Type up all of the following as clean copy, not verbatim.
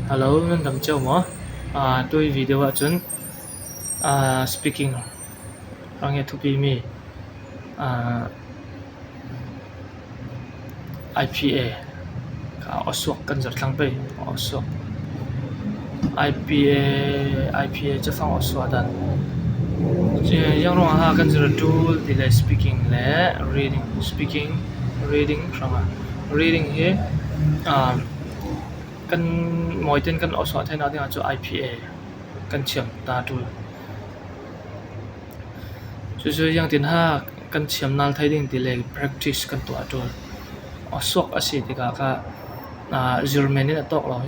Hello, nan dam chau mo. Tôi video a chun speaking range thupi mi IPA ka oswak kan zar thlang pe oswak IPA cha phang oswa dan yang ro ha kan zar tool delay speaking le reading ranga reading he kan moi ten kan oswa thena ding chu IPA kan chiam ta tu chu yang tin ha kan chiam nal thai ding delay practice kan tu tu oswak asi tika ka Germany na tok lo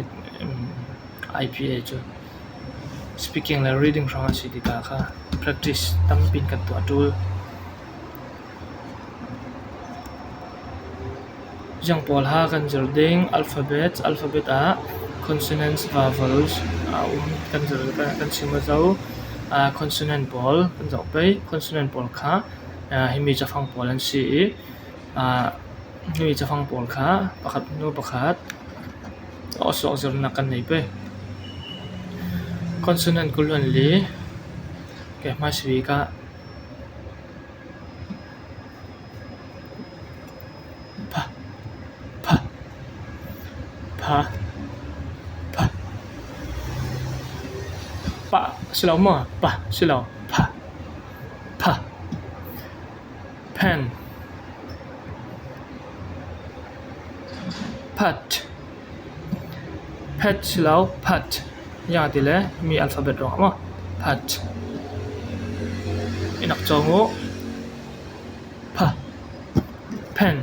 IPA chu speaking la reading from asi tika ka practice tampin kan tu tu yang pol ha kan jarding alphabet a consonants vowels kan jar kan sima zau consonant pol kan zau pe consonant pol kha himi cha phang pol an si himi cha phang pol kha pakhat no pakhat osok jar na kan nei pe consonant kulun li ke ma swi ka pa silau mo pa silau pa pen pat silau pat yang tile mi alphabet ro mo pat inak chongo pa pen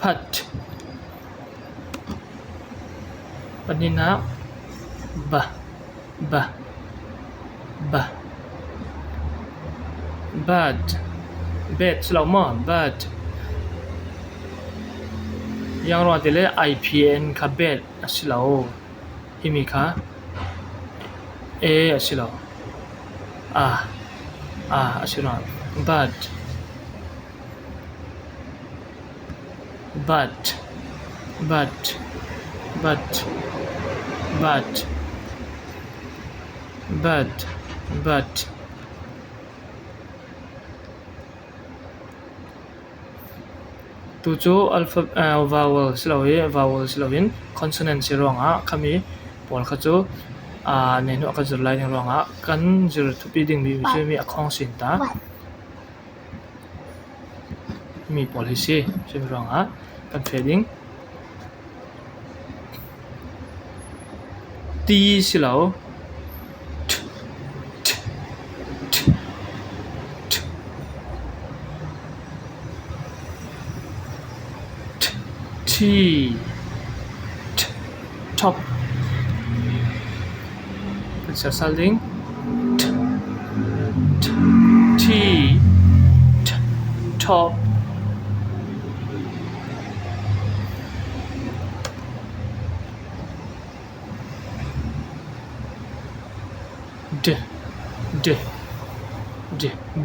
pat panina ba bad bad silau mo bad yang ro tile IPN ka bad silau himi ka silau asilau bad tu chu vowel silawin consonant si ronga kami pol kha chu ne no ka zur lai ronga kan zur thupi ding mi mi akhong sin ta mi pol hi si ronga kan fading T silau T top bisa saling T top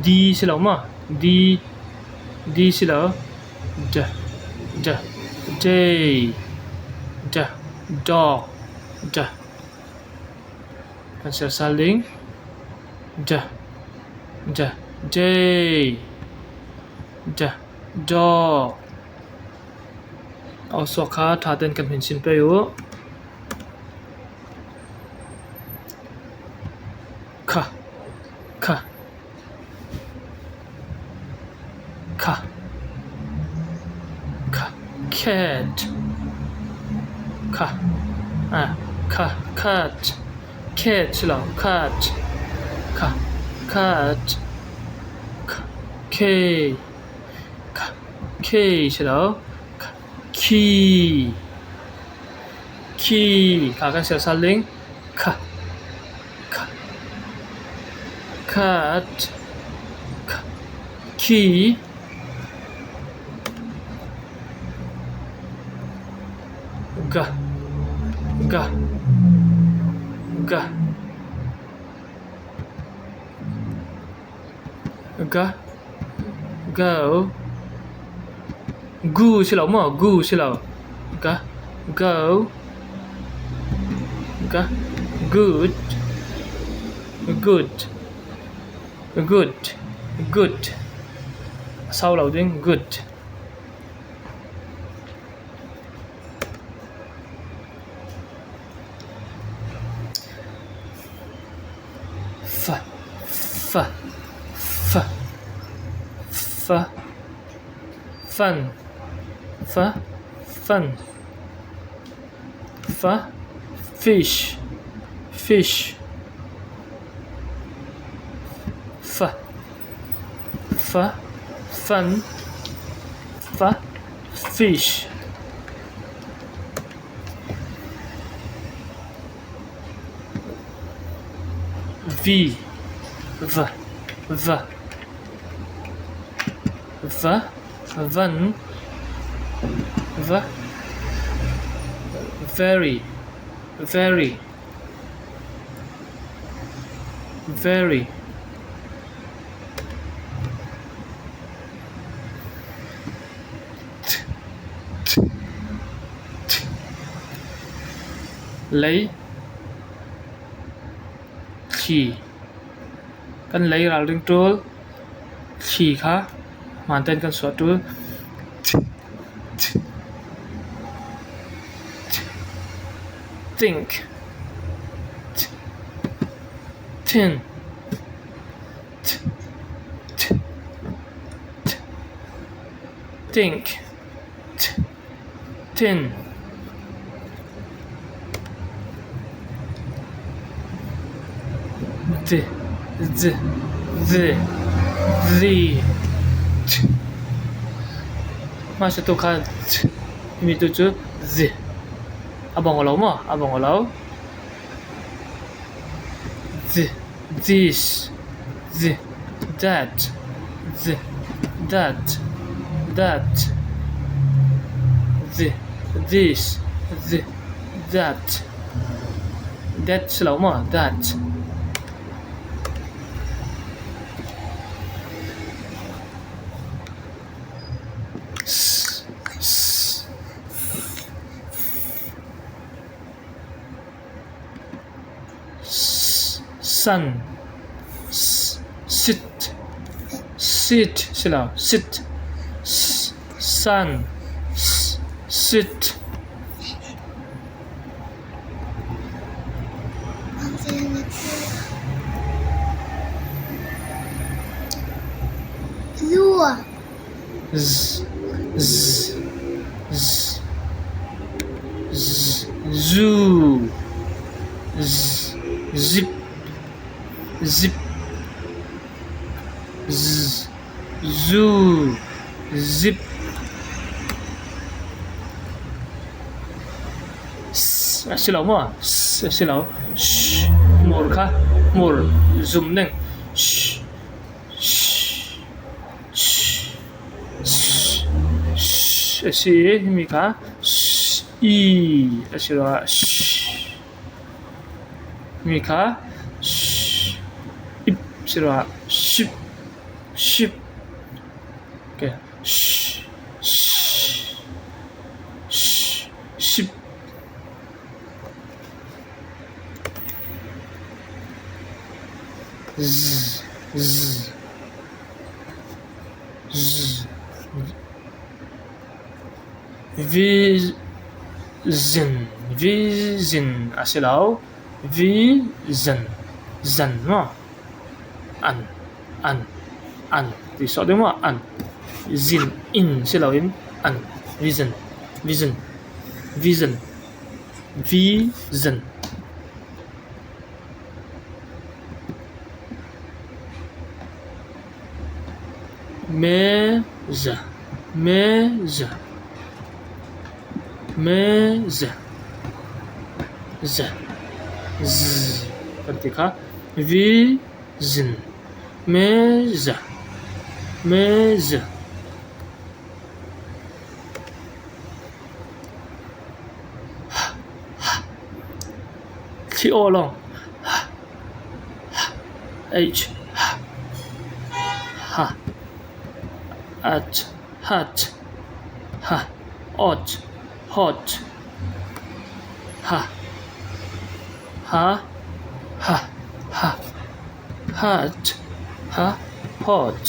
D silau ma D silau D dog kan saling dog also kha thaten kan hin sin pe yo ka cat silau cat K silau key kan saling cat key ga go gu silau mo gu silau ga go ka good good good good sau lâu ding good fa fa fa fa fun fa fun fa fish fish fa fa fun fa fish v v v v van v very very very lấy chỉ cần lấy ra đường trôi chỉ khá hoàn thành cần số trôi think tin think tin the masih tu kan ini tu tu the abang olau mah abang olau the this the that the that that the this the that that slow mah that sun sit sit slow sit sun sit Lua z z z z zoo z zip zip z zoo zip silau mo silau sh mur kha mur zoom neng sh sh sh sh si mi kha sh i asira sh mi kha sh ip sira ship ship okay sh sh sh ship z z z vision vision asilau vision zan ma an thì so với mà an zin in silau in an vision vision vision vision meza meza meza z z ketika vision meza meza khi o long h ha at hat ha ot hot ha ha ha ha hot ha hot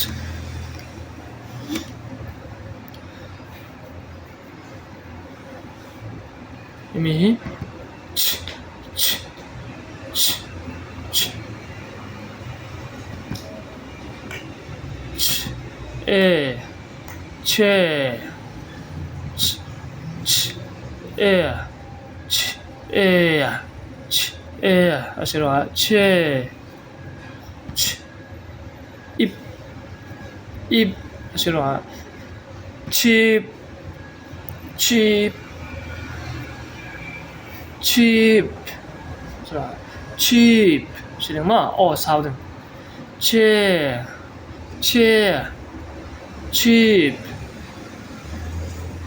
mi ch ch ch ch ch e che ch ch e ch e ch e 아시로 che ch 입 아시로 chip chip chip chip chip mà sao được che che chip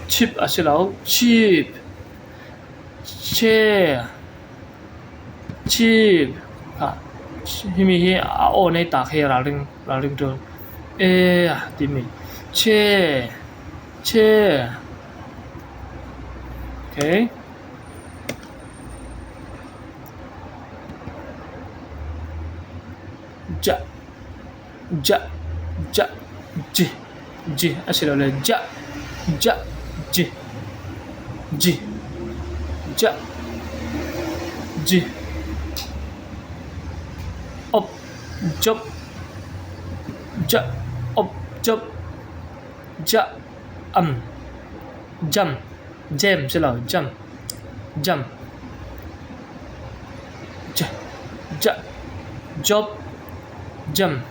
chip 아시로 chip che chip 힘이 오네 딱해 라링 좀 디미 che okay ja ji asilo le ja ji ja ji op job ja op job ja jam silo jam ja job jam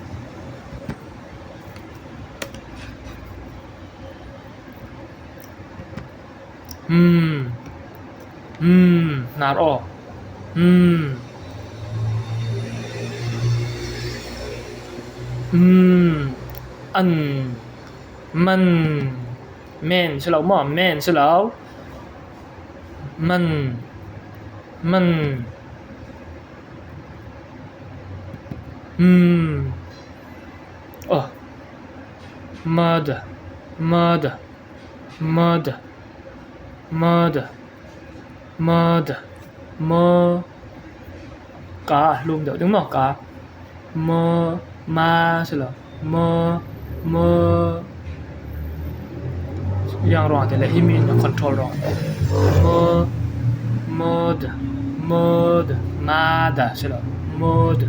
naro ăn man men silo mo men silo man oh mud mơ cá luôn được đúng không cá mơ ma sẽ là mơ yang rồi thì lại himin control rồi mud nada sẽ là mud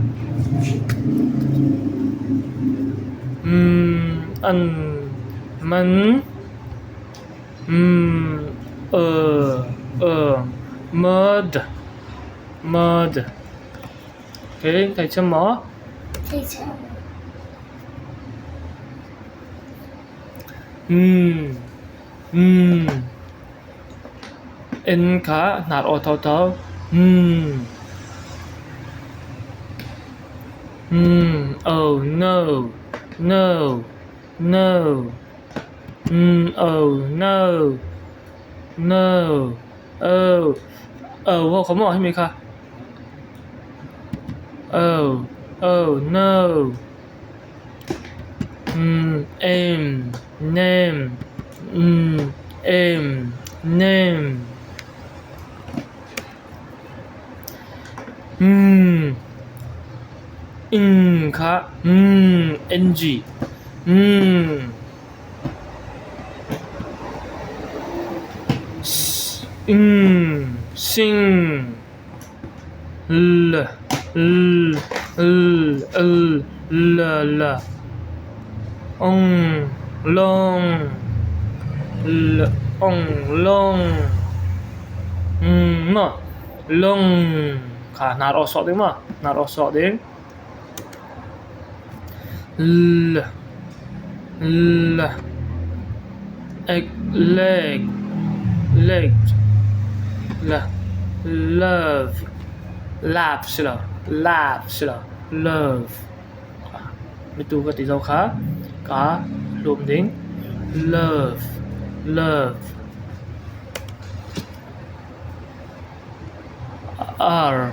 ăn man mud okay thầy chấm mỏ en cá nạt ô thâu oh no oh no oh không hỏi hay không oh no name cá ng sing l ong long mà long khả nạt ở sọ đấy mà nạt ở sọ đấy l leg la love laugh sẽ là love mình tu cái từ dấu khá cá lùm đến love r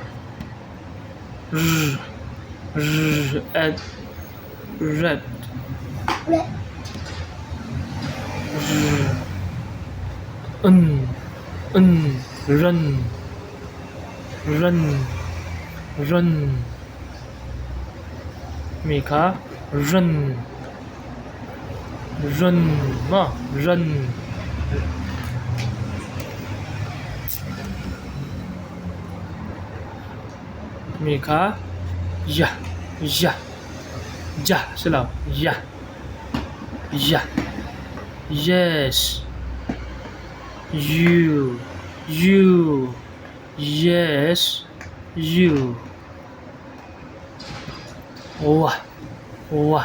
red run run mi kha run run ma run mi kha ya ya ja sila ya ya yes you yes you wa wa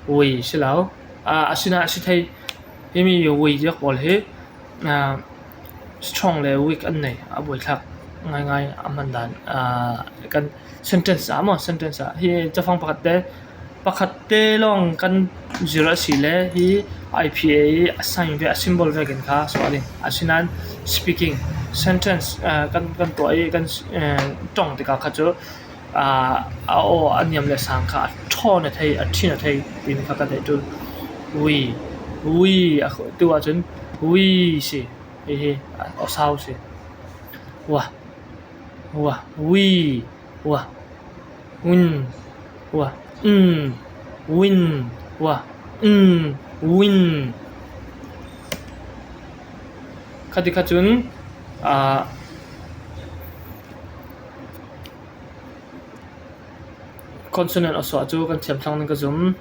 we silau asina asithai hemi we jak bol he strong le weak an nei a boi thak ngai ngai aman dan kan sentence amo sentence hi chafang pakhat te long kan zira si le hi IPA assign ve a symbol ve kan kha swalin asinan speaking sentence kan to ai kan tong te ka kha chu o anyam le sang kha thon thei a thina thei tin kha ka te tu we a tu a chun we si hi o sao si wa we wa win wa win wa win khati khachun consonant aso chu kan thiam thlang ka zum